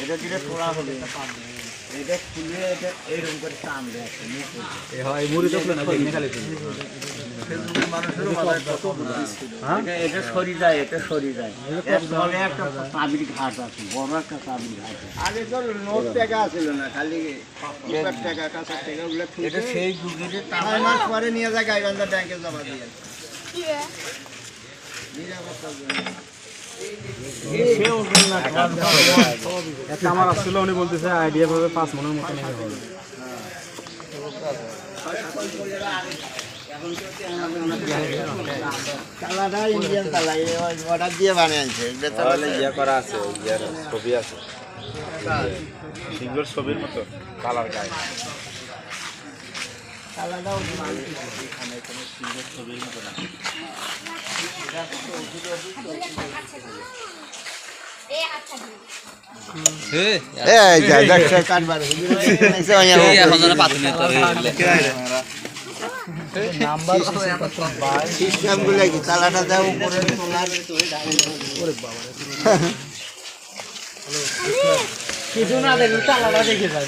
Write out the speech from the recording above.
এটা যেটা তোলা হবে এটা খুলে এটা এইরকম করে টান দেয় এটা সরি যায় এটা সরি যায় তলে একটা তাবির ঘাট আছে বড় একটা তাবির ঘাট আগে তো নোট টাকা ছিল না খালি টাকা কাঁচার টাকা ওগুলো এটা সেই যুগের 6 মাস পরে নিয়ে যায় গাইবান্ধা ব্যাংকে জমা দিয়ে আমার আসছিল উনি বলতেছে আইডিয়া ভাবে 5 মনের মতো হবে তালাটা ইন্ডিয়ান তালা অর্ডার দিয়ে বানিয়েছে তাহলে ইয়ে করা আছে ইয়ার ছবি আছে সিঙ্গল ছবির মতো কালার গায়ে তালাটাও এখানে কোনো সিঙ্গল ছবির মতো না সিস্টেমগুলো কি তালাটা দেওয়া উপরে কিছু না দেখুন তালাটা দেখে যায়